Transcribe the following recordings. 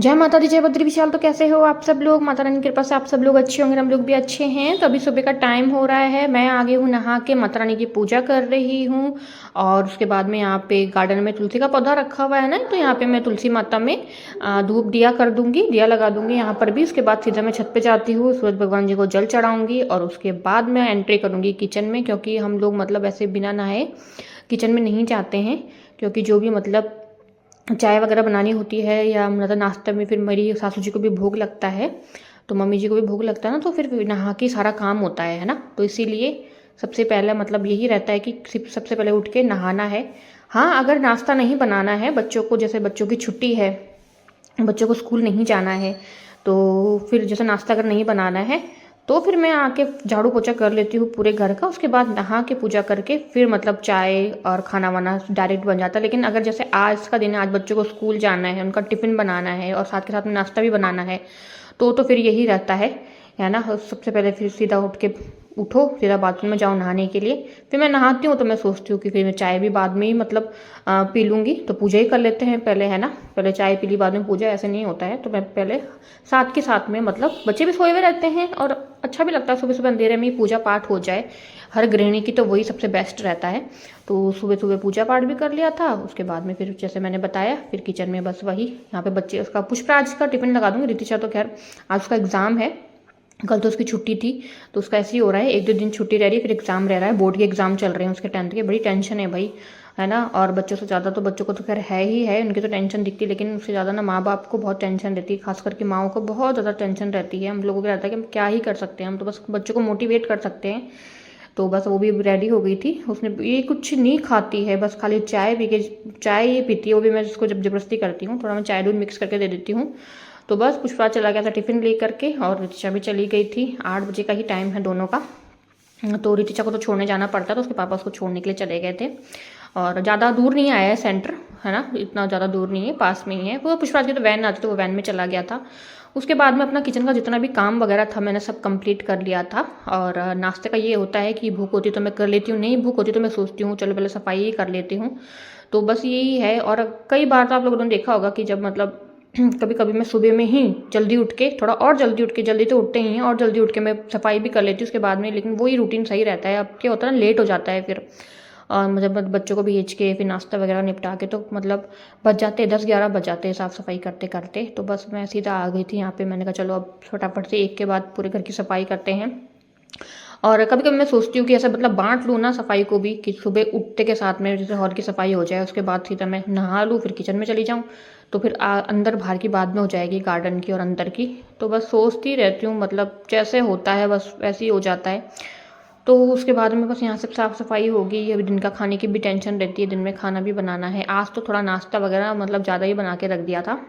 जय माता दी, जय बद्री विशाल। तो कैसे हो आप सब लोग? माता रानी की कृपा से आप सब लोग अच्छे होंगे, हम लोग भी अच्छे हैं। तो अभी सुबह का टाइम हो रहा है, मैं आगे हूँ नहा के, माता रानी की पूजा कर रही हूँ। और उसके बाद में यहाँ पे गार्डन में तुलसी का पौधा रखा हुआ है ना, तो यहाँ पे मैं तुलसी माता में धूप दिया कर दूंगी, दिया लगा दूंगी यहाँ पर भी। उसके बाद सीधा मैं छत पर जाती हूँ, सूरज भगवान जी को जल चढ़ाऊंगी और उसके बाद मैं एंट्री करूँगी किचन में, क्योंकि हम लोग मतलब ऐसे बिना नहाए किचन में नहीं जाते हैं। क्योंकि जो भी मतलब चाय वगैरह बनानी होती है या मतलब नाश्ते में, फिर मेरी सासू जी को भी भोग लगता है, तो मम्मी जी को भी भोग लगता है ना, तो फिर नहा के सारा काम होता है ना। तो इसीलिए सबसे पहले मतलब यही रहता है कि सबसे पहले उठ के नहाना है। हाँ, अगर नाश्ता नहीं बनाना है बच्चों को, जैसे बच्चों की छुट्टी है, बच्चों को स्कूल नहीं जाना है, तो फिर जैसे नाश्ता अगर नहीं बनाना है तो फिर मैं आके झाड़ू पोछा कर लेती हूँ पूरे घर का। उसके बाद नहा के पूजा करके फिर मतलब चाय और खाना वाना डायरेक्ट बन जाता है। लेकिन अगर जैसे आज का दिन है, आज बच्चों को स्कूल जाना है, उनका टिफ़िन बनाना है और साथ के साथ में नाश्ता भी बनाना है, तो फिर यही रहता है ना। सबसे पहले फिर सीधा उठ के उठो, सीधा बाथरूम में जाओ नहाने के लिए। फिर मैं नहाती हूँ तो मैं सोचती हूँ कि फिर मैं चाय भी बाद में ही मतलब पी लूँगी, तो पूजा ही कर लेते हैं पहले, है ना। पहले चाय पी ली बाद में पूजा, ऐसे नहीं होता है। तो मैं पहले साथ के साथ में मतलब बच्चे भी सोए हुए रहते हैं और अच्छा भी लगता है सुबह सुबह अंधेरे में ही पूजा पाठ हो जाए। हर गृहिणी की तो वही सबसे बेस्ट रहता है। तो सुबह सुबह पूजा पाठ भी कर लिया था। उसके बाद में फिर जैसे मैंने बताया, फिर किचन में बस वही यहाँ पे बच्चे, उसका पुष्पराज का टिफिन लगा दूँगी। रितिशा तो खैर आज उसका एग्ज़ाम है, कल तो उसकी छुट्टी थी, तो उसका ऐसे ही हो रहा है, एक दो दिन छुट्टी रह रही है, फिर एग्ज़ाम रह रहा है, बोर्ड के एग्ज़ाम चल रहे हैं उसके 10th के। बड़ी टेंशन है भाई, है ना। और बच्चों से ज़्यादा तो बच्चों को तो खैर है ही है, उनकी तो टेंशन दिखती है, लेकिन उससे ज़्यादा ना माँ बाप को बहुत टेंशन रहती है, खास करके माओं को बहुत ज़्यादा टेंशन रहती है। हम लोगों को रहता है कि हम क्या ही कर सकते हैं, हम तो बस बच्चों को मोटिवेट कर सकते हैं। तो बस वो भी रेडी हो गई थी, उसने ये कुछ नहीं खाती है, बस खाली चाय पी के, चाय ही पीती है, वो भी मैं उसको जब जबरदस्ती करती हूँ, थोड़ा मैं चाय दूध मिक्स करके दे देती हूँ। तो बस पुष्पा चला गया था टिफ़िन ले करके और रितिशा भी चली गई थी। 8 बजे का ही टाइम है दोनों का। तो रितिशा को तो छोड़ने जाना पड़ता, तो उसके पापा उसको छोड़ने के लिए चले गए थे। और ज़्यादा दूर नहीं आया है सेंटर, है ना, इतना ज़्यादा दूर नहीं है, पास में ही है। वो पुष्पराज की तो वैन आती, तो वो वैन में चला गया था। उसके बाद में अपना किचन का जितना भी काम वगैरह था मैंने सब कंप्लीट कर लिया था। और नाश्ते का ये होता है कि भूख होती तो मैं कर लेती हूँ, नहीं भूख होती तो मैं सोचती हूँ चलो पहले सफाई ही कर लेती हूँ। तो बस यही है। और कई बार तो आप लोगों ने देखा होगा कि जब मतलब कभी कभी मैं सुबह में ही जल्दी उठ के, थोड़ा और जल्दी उठ के, जल्दी तो उठते ही हैं, और जल्दी उठ के मैं सफाई भी कर लेती हूँ उसके बाद में। लेकिन वही रूटीन सही रहता है। अब क्या होता है ना, लेट हो जाता है फिर, और मतलब बच्चों को भेज के फिर नाश्ता वगैरह निपटा के, तो मतलब बच जाते हैं 10-11 बज जाते हैं साफ़ सफाई करते करते। तो बस मैं सीधा आ गई थी यहाँ पे, मैंने कहा चलो अब फटाफट से एक के बाद पूरे घर की सफाई करते हैं। और कभी कभी मैं सोचती हूँ कि ऐसा मतलब बांट लूँ ना सफाई को भी, कि सुबह उठते के साथ में जैसे हॉल की सफाई हो जाए, उसके बाद सीधा मैं नहा लूँ, फिर किचन में चली जाऊँ, तो फिर अंदर बाहर की बाद में हो जाएगी, गार्डन की और अंदर की। तो बस सोचती रहती हूँ, मतलब जैसे होता है बस वैसे ही हो जाता है। तो उसके बाद में बस यहाँ से साफ़ सफाई होगी। अभी दिन का खाने की भी टेंशन रहती है, दिन में खाना भी बनाना है। आज तो थोड़ा नाश्ता वगैरह मतलब ज़्यादा ही बना के रख दिया था,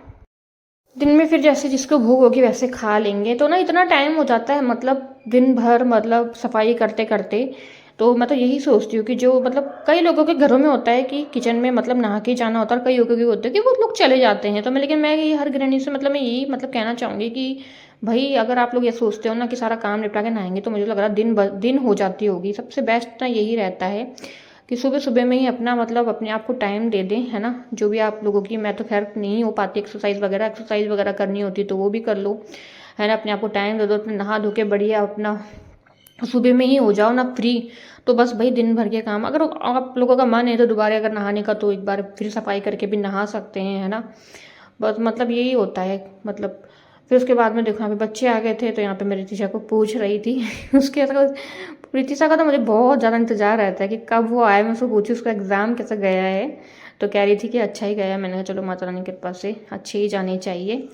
दिन में फिर जैसे जिसको भूख होगी वैसे खा लेंगे। तो ना इतना टाइम हो जाता है मतलब दिन भर मतलब सफाई करते करते। तो मैं तो यही सोचती हूँ कि जो मतलब कई लोगों के घरों में होता है कि किचन में मतलब नहा के जाना होता है, और कई लोगों के होते हैं कि वो लोग चले जाते हैं। तो मैं, लेकिन मैं ये हर गृहिणी से मतलब मैं यही मतलब कहना चाहूँगी कि भाई अगर आप लोग ये सोचते हो ना कि सारा काम निपटा के नहाएंगे, तो मुझे लग रहा है दिन हो जाती होगी। सबसे बेस्ट ना यही रहता है कि सुबह सुबह में ही अपना मतलब अपने आप को टाइम दे दें, है ना। जो भी आप लोगों की, मैं तो खैर नहीं हो पाती एक्सरसाइज वगैरह करनी होती तो वो भी कर लो, है ना। अपने आप को टाइम दे दो, अपने नहा धो के बढ़िया अपना सुबह में ही हो जाओ ना फ्री। तो बस भाई दिन भर के काम, अगर आप लोगों का मन है तो दोबारा अगर नहाने का, तो एक बार फिर सफाई करके भी नहा सकते हैं, है ना। बस मतलब यही होता है मतलब। फिर उसके बाद में देखो यहाँ पे बच्चे आ गए थे, तो यहाँ पे मैं रितिशा को पूछ रही थी उसके बाद रितिशा का तो मुझे बहुत ज़्यादा इंतजार रहता है कि कब वो आए, मैं उसको पूछूँ उसका एग्ज़ाम कैसा गया है। तो कह रही थी कि अच्छा ही गया है। मैंने कहा चलो माता रानी की कृपा से अच्छे ही जाने चाहिए।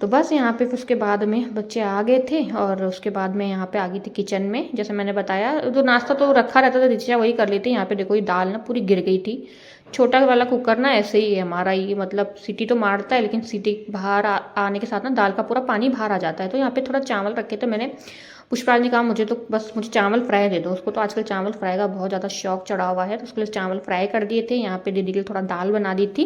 तो बस यहाँ पे फिर उसके बाद में बच्चे आ गए थे, और उसके बाद में यहाँ पे आ गई थी किचन में। जैसे मैंने बताया, तो नाश्ता तो रखा रहता था, रितिशा वही कर लेती। यहाँ पे देखो ये दाल ना पूरी गिर गई थी। छोटा वाला कुकर ना ऐसे ही है हमारा, ये मतलब सीटी तो मारता है, लेकिन सीटी बाहर आने के साथ ना दाल का पूरा पानी बाहर आ जाता है। तो यहाँ पे थोड़ा चावल रखे थे मैंने। पुष्पराज ने कहा मुझे तो बस मुझे चावल फ्राई दे दो, उसको तो आजकल चावल फ्राई का बहुत ज़्यादा शौक चढ़ा हुआ है, तो उसके लिए चावल फ्राई कर दिए थे। यहाँ पे दीदी के लिए थोड़ा दाल बना दी थी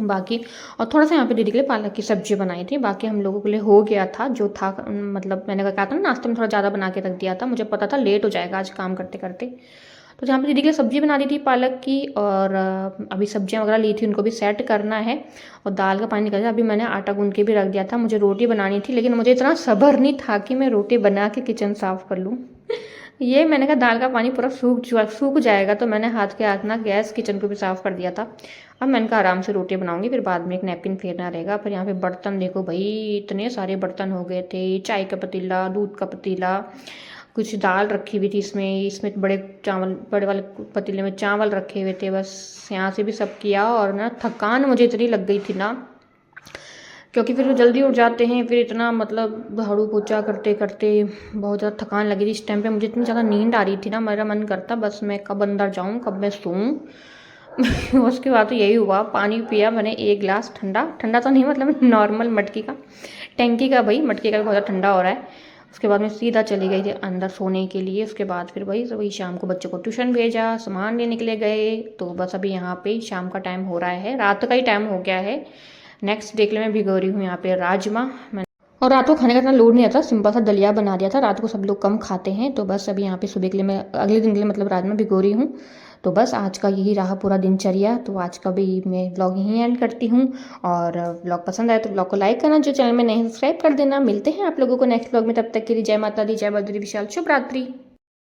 बाकी, और थोड़ा सा यहाँ पे दीदी के लिए पालक की सब्जी बनाई थी। बाकी हम लोगों के लिए हो गया था जो था, मतलब मैंने कहा था ना नाश्ते में थोड़ा ज़्यादा बना के रख दिया था, मुझे पता था लेट हो जाएगा आज काम करते करते। तो यहाँ पे दीदी के लिए सब्ज़ी बना दी थी पालक की, और अभी सब्जियाँ वगैरह ली थी उनको भी सेट करना है, और दाल का पानी निकल गया। अभी मैंने आटा गूँध के भी रख दिया था, मुझे रोटी बनानी थी, लेकिन मुझे इतना सब्र नहीं था कि मैं रोटी बना के किचन साफ़ कर लूँ। ये मैंने कहा दाल का पानी पूरा सूख जाएगा, तो मैंने हाथ के हाथ ना गैस किचन को भी साफ़ कर दिया था। अब मैंने कहा आराम से रोटी बनाऊंगी, फिर बाद में एक नैपकिन फेरना रहेगा। फिर यहाँ पे बर्तन देखो भाई, इतने सारे बर्तन हो गए थे, चाय का पतीला, दूध का पतीला, कुछ दाल रखी हुई थी इसमें इसमें बड़े चावल, बड़े वाले पतीले में चावल रखे हुए थे। बस यहाँ से भी सब किया, और ना थकान मुझे इतनी लग गई थी ना, क्योंकि फिर वो जल्दी उठ जाते हैं, फिर इतना मतलब झाड़ू पोछा करते करते बहुत ज़्यादा थकान लगी थी। इस टाइम पे मुझे इतनी ज़्यादा नींद आ रही थी ना, मेरा मन करता बस मैं कब अंदर जाऊँ, कब मैं सोऊं। उसके बाद तो यही हुआ, पानी पिया मैंने 1 गिलास ठंडा ठंडा तो नहीं, मतलब नॉर्मल मटकी का, टैंकी का भाई, मटकी का भी बहुत ज़्यादा ठंडा हो रहा है। उसके बाद मैं सीधा चली गई थी अंदर सोने के लिए। उसके बाद फिर वही शाम को बच्चों को ट्यूशन भेजा, सामान लेने के लिए गए। तो बस अभी यहाँ पे शाम का टाइम हो रहा है, रात का ही टाइम हो गया है। नेक्स्ट देख ले, मैं भिगो रही हूँ यहाँ पे राजमा। मैं और रात को खाने का इतना लोड नहीं आता, सिंपल सा दलिया बना दिया था, रात को सब लोग कम खाते हैं। तो बस अभी यहाँ पे सुबह के लिए, मैं अगले दिन के लिए मतलब राजमा भिगो रही हूँ। तो बस आज का यही रहा पूरा दिनचर्या। तो आज का भी मैं व्लॉग यहीं एंड करती हूँ, और व्लॉग पसंद आए तो व्लॉग को लाइक करना, जो चैनल में नहीं सब्सक्राइब कर देना। मिलते हैं आप लोगों को नेक्स्ट व्लॉग में, तब तक के लिए जय माता दी, जय बद्री विशाल, शुभ रात्रि।